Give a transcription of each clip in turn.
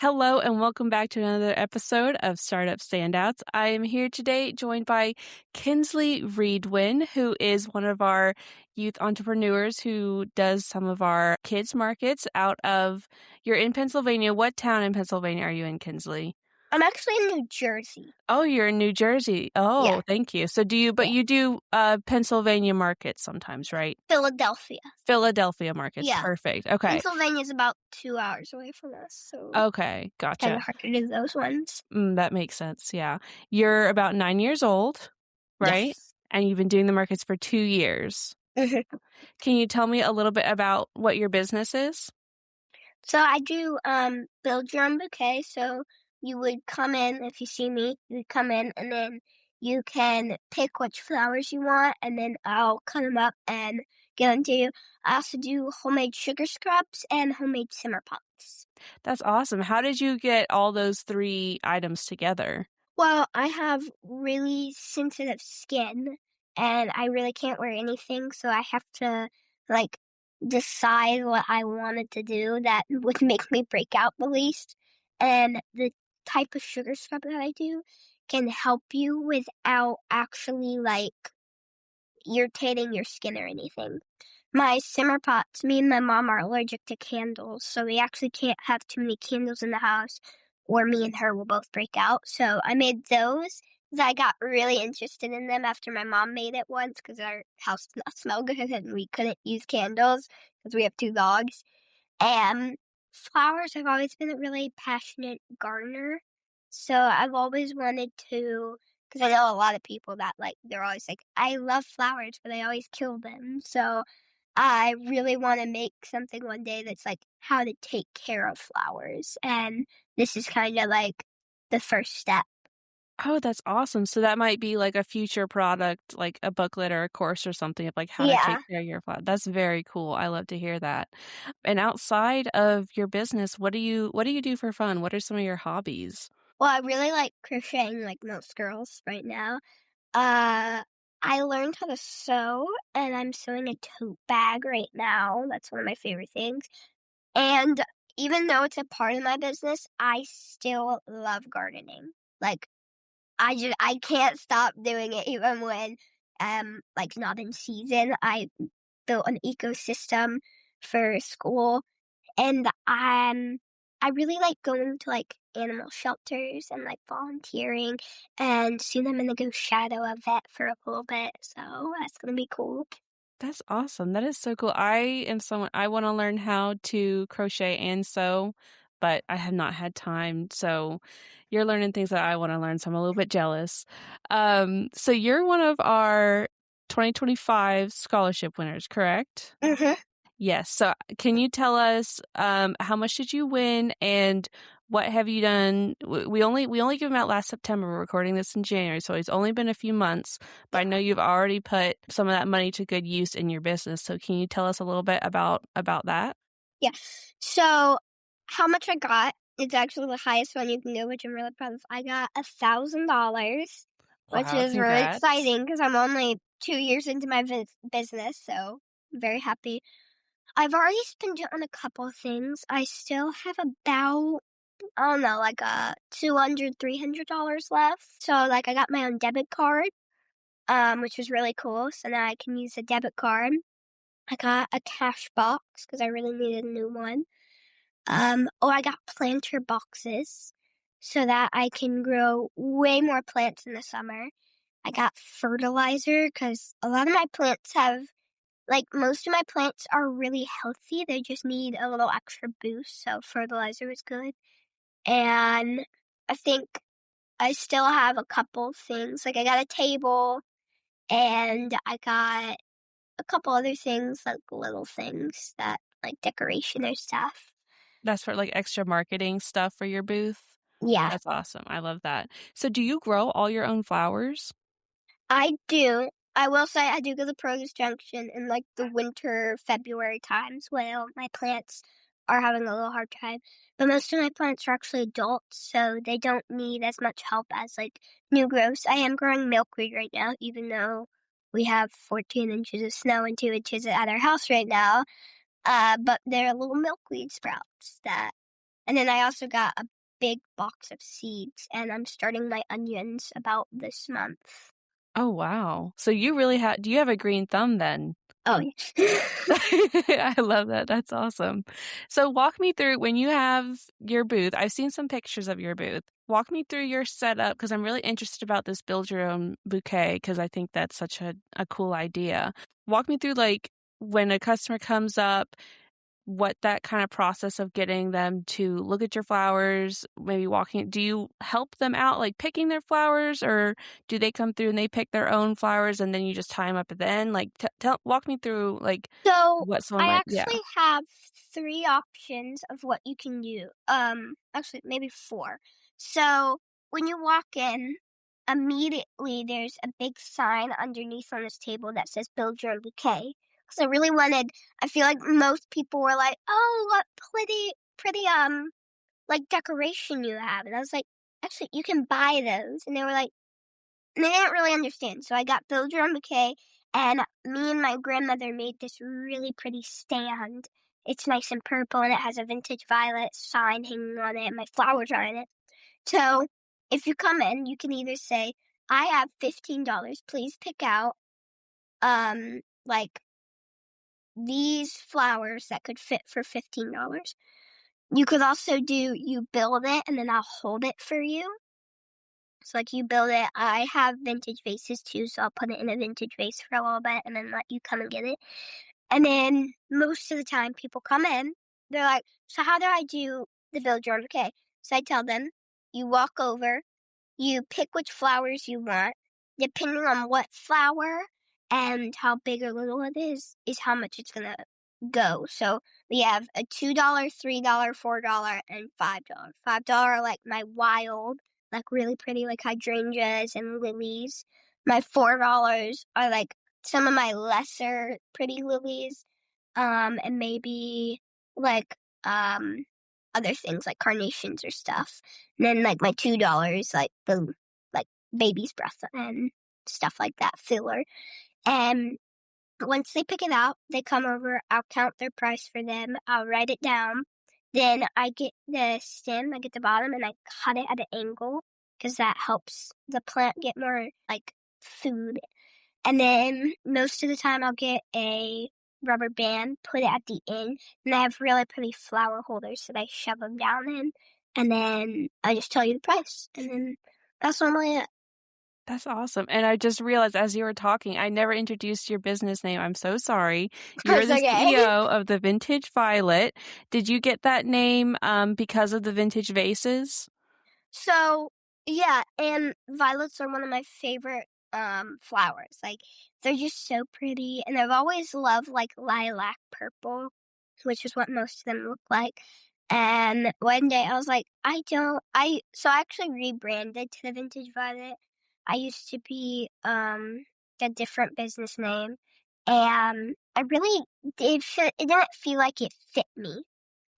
Hello and welcome back to another episode of Startup Standouts. I am here today joined by Kenzleigh Reed-Wynne, who is one of our youth entrepreneurs who does some of our kids markets you're in Pennsylvania. What town in Pennsylvania are you in, Kenzleigh? I'm actually in New Jersey. Oh, you're in New Jersey. Yeah, Oh, thank you. So yeah. you do Pennsylvania markets sometimes, right? Philadelphia. Philadelphia markets. Yeah. Perfect. Okay. Pennsylvania's about 2 hours away from us, so Okay. it's kind Gotcha. of hard to do those ones. That makes sense, yeah. You're about 9 years old, right? Yes. And you've been doing the markets for 2 years. Mhm. Can you tell me a little bit about what your business is? So I do build your own bouquet. So you would come in, if you see me, you would come in and then you can pick which flowers you want, and then I'll cut them up and give them to you. I also do homemade sugar scrubs and homemade simmer pots. That's awesome. How did you get all those 3 items together? Well, I have really sensitive skin and I really can't wear anything, so I have to like decide what I wanted to do that would make me break out the least. And the type of sugar scrub that I do can help you without actually irritating your skin or anything. My simmer pots, me and my mom are allergic to candles, so we actually can't have too many candles in the house, or me and her will both break out. So I made those because I got really interested in them after my mom made it once because our house did not smell good and we couldn't use candles because we have 2 dogs. And flowers, I've always been a really passionate gardener. So I've always wanted to, because I know a lot of people that they're always like, I love flowers, but I always kill them. So I really want to make something one day that's like how to take care of flowers. And this is kind of like the first step. Oh, that's awesome. So that might be like a future product, like a booklet or a course or something of like how to take Yeah. care of your plant. That's very cool. I love to hear that. And outside of your business, what do you do for fun? What are some of your hobbies? Well, I really like crocheting like most girls right now. Uh, I learned how to sew, and I'm sewing a tote bag right now. That's one of my favorite things. And even though it's a part of my business, I still love gardening. Like I can't stop doing it even when not in season. I built an ecosystem for school and I really like going to animal shelters and volunteering and soon I'm gonna go shadow a vet for a little bit. So that's gonna be cool. That's awesome. That is so cool. I want to learn how to crochet and sew, but I have not had time. So you're learning things that I want to learn, so I'm a little bit jealous. So you're one of our 2025 scholarship winners, correct? hmm Yes. So can you tell us how much did you win and what have you done? We only gave them out last September. We're recording this in January, so it's only been a few months, but I know you've already put some of that money to good use in your business. So can you tell us a little bit about that? Yeah. So how much I got is actually the highest one you can go, which I'm really proud of. I got $1,000, which Wow, is really congrats. exciting because I'm only 2 years into my business, so I'm very happy. I've already spent it on a couple of things. I still have about, I don't know, $200, $300 left. So I got my own debit card, which was really cool. So now I can use a debit card. I got a cash box because I really needed a new one. I got planter boxes so that I can grow way more plants in the summer. I got fertilizer because a lot of my plants have, most of my plants are really healthy. They just need a little extra boost, so fertilizer is good. And I think I still have a couple things. I got a table and I got a couple other things, little things that, decoration or stuff. That's for like extra marketing stuff for your booth. Yeah. That's awesome. I love that. So do you grow all your own flowers? I do. I will say I do go to Produce Junction in the winter, February times when my plants are having a little hard time. But most of my plants are actually adults, so they don't need as much help as new growths. I am growing milkweed right now, even though we have 14 inches of snow and 2 inches at our house right now. But they're little milkweed sprouts that And then I also got a big box of seeds, and I'm starting my onions about this month. Oh, wow. So you really have do you have a green thumb then? Oh, yeah. I love that, that's awesome. So walk me through when you have your booth I've seen some pictures of your booth. Walk me through your setup because 'cause I'm really interested about this build your own bouquet because I think that's such a cool idea. Walk me through, like, when a customer comes up, what that kind of process of getting them to look at your flowers, maybe walking do you help them out, like, picking their flowers, or do they come through and they pick their own flowers and then you just tie them up at the end? Like, t tell walk me through, like, So what someone I might yeah. actually have 3 options of what you can do. Actually maybe 4. So when you walk in, immediately there's a big sign underneath on this table that says "Build Your Own Bouquet." So I feel like most people were like, "Oh, what pretty like decoration you have," and I was like, "Actually, you can buy those," and they were like, and they didn't really understand. So I got Build Your Own Bouquet, and me and my grandmother made this really pretty stand. It's nice and purple, and it has a vintage violet sign hanging on it, and my flowers are in it. So if you come in, you can either say, "I have $15. Please pick out like these flowers that could fit for $15." You could also do you build it and then I'll hold it for you. So like you build it. I have vintage vases too, so I'll put it in a vintage vase for a little bit and then let you come and get it. And then most of the time people come in, they're like, "So how do I do the build your own bouquet?" So I tell them, you walk over, you pick which flowers you want. Depending on what flower and how big or little it is how much it's gonna go. So we have a $2, $3, $4, and $5. $5 are like my wild, like really pretty, like hydrangeas and lilies. My $4 are like some of my lesser pretty lilies, and maybe like other things like carnations or stuff. And then like my $2, like the like baby's breath and stuff like that, filler. And once they pick it out, they come over, I'll count their price for them, I'll write it down. Then I get the stem, I get the bottom, and I cut it at an angle because that helps the plant get more like food. And then most of the time I'll get a rubber band, put it at the end, and I have really pretty flower holders that I shove them down in. And then I just tell you the price. And then that's normally it. That's awesome, and I just realized as you were talking, I never introduced your business name, I'm so sorry. You're It's the okay. CEO of the Vintage Violet. Did you get that name, because of the vintage vases? So, yeah, and violets are one of my favorite flowers. Like they're just so pretty and I've always loved like lilac purple, which is what most of them look like. And one day I was like, I don't I so I actually rebranded to the Vintage Violet. I used to be a different business name and I really it didn't feel like it fit me.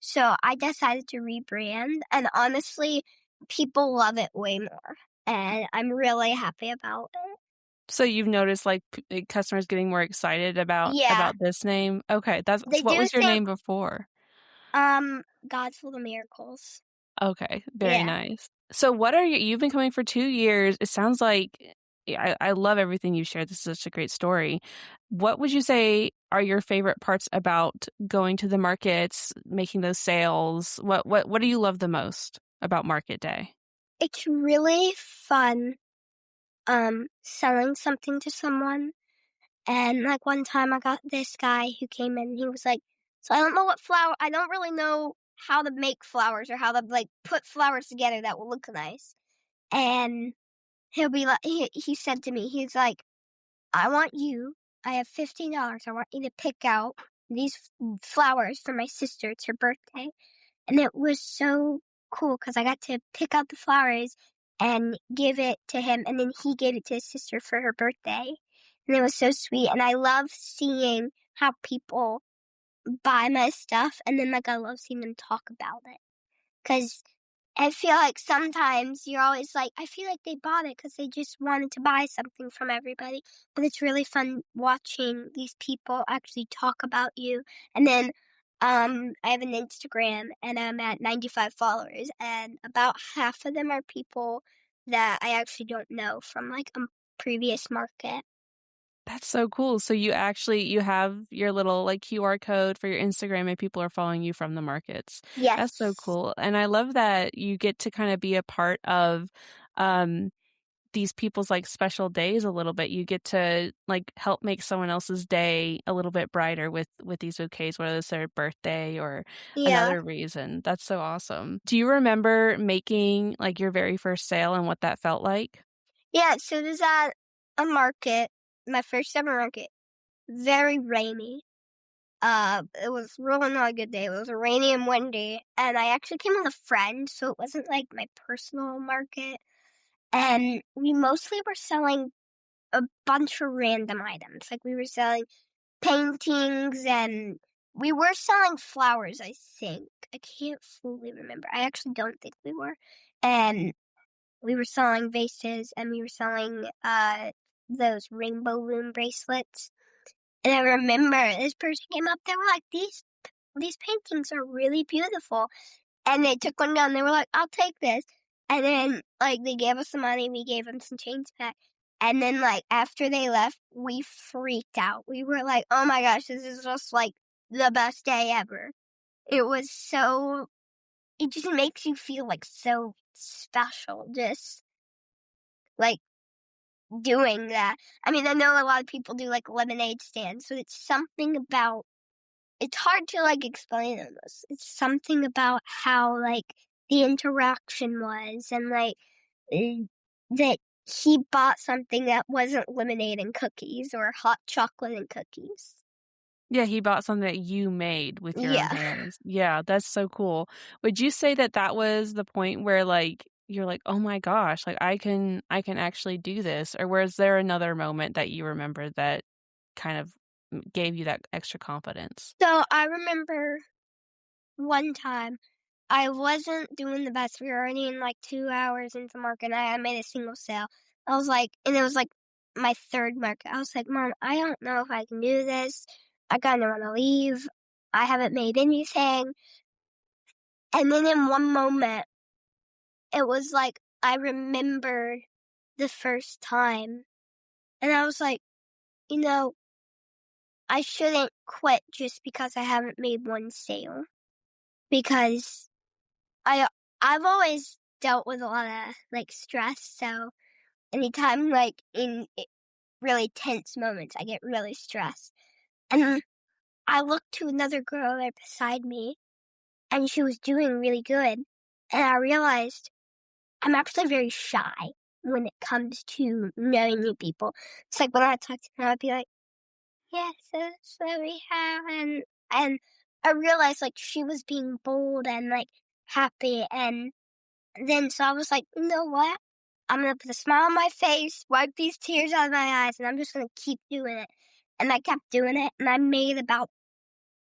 So I decided to rebrand, and honestly, people love it way more, and I'm really happy about it. So you've noticed, like, customers getting more excited Yeah, about this name? Okay, that's they so what do was your think, name before? God's full of miracles. Okay, very Yeah. nice. So what are you've been coming for 2 years, it sounds like yeah, I love everything you shared, this is such a great story. What would you say are your favorite parts about going to the markets, making those sales? What do you love the most about market day? It's really fun, selling something to someone. And like one time I got this guy who came in, he was like, "So I don't really know how to make flowers or how to like put flowers together that will look nice." And he'll be like, he said to me, he's like, I have $15. I want you to pick out these flowers for my sister. It's her birthday. And it was so cool because I got to pick out the flowers and give it to him. And then he gave it to his sister for her birthday. And it was so sweet. And I love seeing how people buy my stuff. And then, like, I love seeing them talk about it. Because I feel like sometimes you're always like, I feel like they bought it because they just wanted to buy something from everybody. But it's really fun watching these people actually talk about you. And then I have an Instagram and I'm at 95 followers, and about half of them are people that I actually don't know from like a previous market. That's so cool. So you have your little, like, QR code for your Instagram and people are following you from the markets. That's so Yes. cool, and I love that you get to kinda be a part of, um, these people's, like, special days a little bit. You get to, like, help make someone else's day a little bit brighter with these bouquets, whether it's their birthday or Yeah. another reason. That's so awesome. Do you remember making, like, your very first sale and what that felt like? Yeah, so it was at a market, my first ever market, very rainy. It was really not a good day. It was rainy and windy, and I actually came with a friend, so it wasn't like my personal market. And we mostly were selling a bunch of random items. Like we were selling paintings and we were selling flowers, I think. I can't fully remember. I actually don't think we were. And we were selling vases and we were selling those rainbow loom bracelets. And I remember this person came up, they were like, these paintings are really beautiful. And they took one down, they were like, I'll take this. And then like they gave us some money, we gave them some change back. And then like after they left, we freaked out. We were like, oh my gosh, this is just like the best day ever. It was so it just makes you feel like so special, just like doing that. I mean, I know a lot of people do like lemonade stands, so it's something about it's hard to like explain almost. It's something about how like the interaction was and like eh, that he bought something that wasn't lemonade and cookies or hot chocolate and cookies. Yeah, he bought something that you made with your own Yeah. hands. Yeah, that's so cool. Would you say that that was the point where, like, you're like, "Oh my gosh, like, I can actually do this," or was there another moment that you remember that kind of gave you that extra confidence? So I remember one time I wasn't doing the best. We were already in like 2 hours into market and I had made a single sale. I was like, and it was like my third market. I was like, Mom, I don't know if I can do this. I kind of want to leave. I haven't made anything. And then in one moment, it was like I remembered the first time. And I was like, you know, I shouldn't quit just because I haven't made one sale. Because I I've always dealt with a lot of like stress, so anytime like in really tense moments, I get really stressed. And I looked to another girl there beside me, and she was doing really good. And I realized I'm actually very shy when it comes to knowing new people. It's like when I talk to them, I'd be like, "Yes, so we have," and I realized like she was being bold and like happy, and then so I was like, "You know what? I'm gonna put a smile on my face, wipe these tears out of my eyes, and I'm just gonna keep doing it." And I kept doing it, and I made about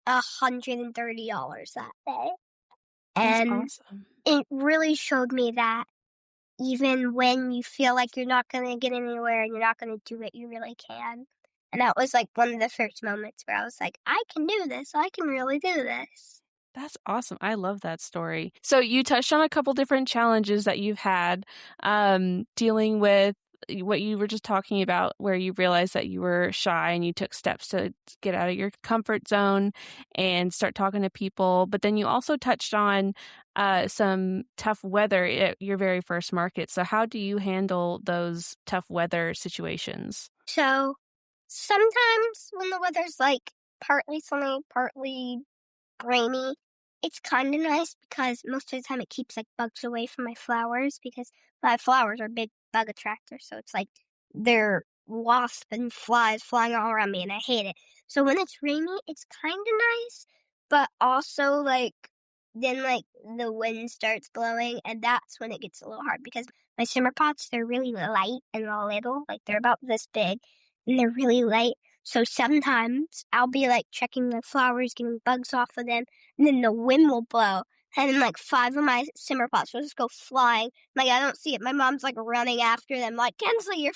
$130 that day. That's And awesome. it really showed me that even when you feel like you're not gonna get anywhere and you're not gonna do it, you really can. And that was like one of the first moments where I was like, I can do this. I can really do this. That's awesome. I love that story. So you touched on a couple different challenges that you've had, dealing with what you were just talking about, where you realized that you were shy and you took steps to get out of your comfort zone and start talking to people. But then you also touched on some tough weather at your very first market. So how do you handle those tough weather situations? So sometimes when the weather's like partly sunny, partly rainy, it's kind of nice because most of the time it keeps like bugs away from my flowers because my flowers are big bug attractors. So it's like they're wasp and flies flying all around me and I hate it. So when it's rainy, it's kind of nice, but also like then like the wind starts blowing and that's when it gets a little hard because my simmer pots, they're really light and little, like they're about this big and they're really light. So sometimes I'll be like checking the flowers, getting bugs off of them, and then the wind will blow. And then like five of my simmer pots will just go flying. Like I don't see it. My mom's like running after them, like, Kenzleigh,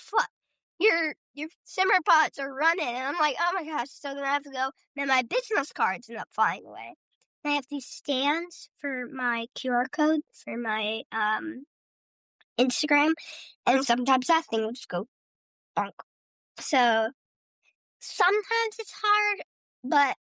your simmer pots are running. And I'm like, oh my gosh, so then I have to go. Then my business cards end up flying away. I have these stands for my QR code for my Instagram, and sometimes that thing will just go bonk. So sometimes it's hard, but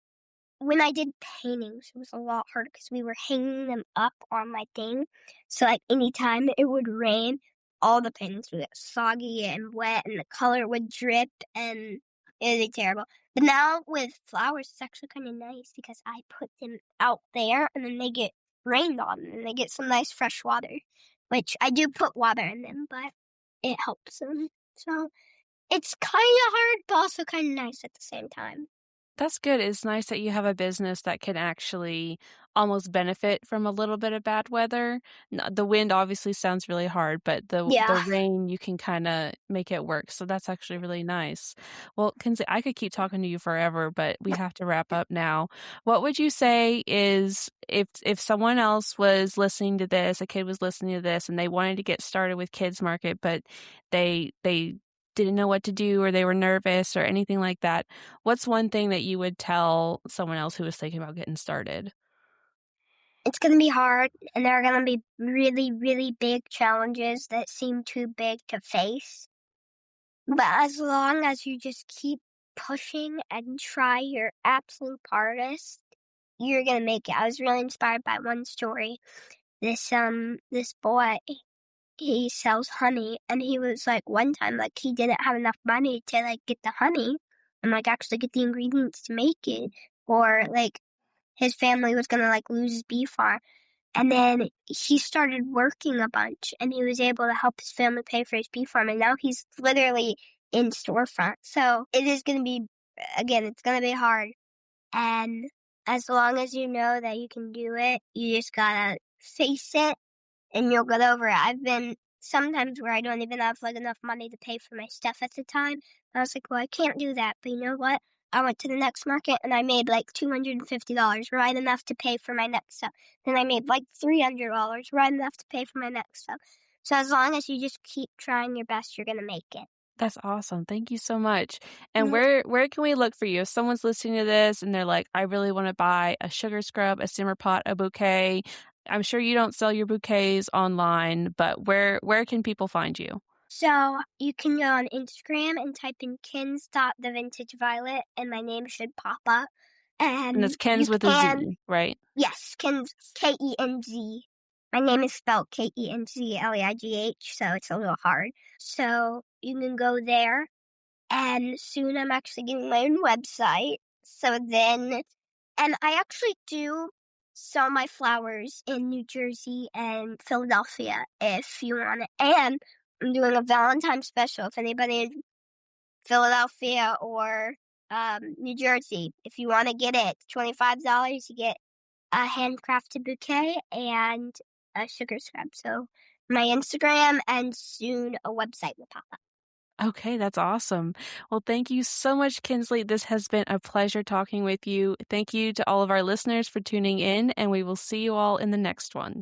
when I did paintings, it was a lot harder because we were hanging them up on my thing. So, like, anytime it would rain, all the paintings would get soggy and wet, and the color would drip, and it would be terrible. But now with flowers, it's actually kind of nice because I put them out there, and then they get rained on, and they get some nice fresh water, which I do put water in them, but it helps them. So, it's kind of hard, but also kind of nice at the same time. That's good. It's nice that you have a business that can actually almost benefit from a little bit of bad weather. The wind obviously sounds really hard, but the Yeah. rain, you can kinda make it work, so that's actually really nice. Well, Kinsey, I could keep talking to you forever, but we have to wrap up now. What would you say is if someone else was listening to this, a kid was listening to this, and they wanted to get started with Kids Market, but they didn't know what to do or they were nervous or anything like that, what's one thing that you would tell someone else who was thinking about getting started? It's gonna be hard, and there are gonna be really, really big challenges that seem too big to face. But as long as you just keep pushing and try your absolute hardest, you're gonna make it. I was really inspired by one story. This boy, he sells honey, and he was like one time like he didn't have enough money to like get the honey and like actually get the ingredients to make it, or like his family was gonna like lose his bee farm. And then he started working a bunch and he was able to help his family pay for his bee farm. And now he's literally in storefront. So it is going to be, again, it's going to be hard. And as long as you know that you can do it, you just gotta face it and you'll get over it. I've been sometimes where I don't even have like enough money to pay for my stuff at the time. I was like, well, I can't do that. But you know what? I went to the next market and I made like $250, right enough to pay for my next stuff. Then I made like $300, right enough to pay for my next stuff. So as long as you just keep trying your best, you're gonna make it. That's awesome. Thank you so much. And Mhm. where can we look for you? If someone's listening to this and they're like, "I really wanna buy a sugar scrub, a simmer pot, a bouquet." I'm sure you don't sell your bouquets online, but where can people find you? So you can go on Instagram and type in kins.thevintageviolet and my name should pop up. And it's And you Ken's with a can, Z, right? yes, Kins, Kenz. My name is spelled Kenzleigh, so it's a little hard. So you can go there, and soon I'm actually getting my own website. So then, and I actually do sell my flowers in New Jersey and Philadelphia if you want it. And I'm doing a Valentine's special. If anybody in Philadelphia or New Jersey, if you want to get it, it's $25. You get a handcrafted bouquet and a sugar scrub. So my Instagram and soon a website will pop up. Okay, that's awesome. Well, thank you so much, Kinsley. This has been a pleasure talking with you. Thank you to all of our listeners for tuning in, and we will see you all in the next one.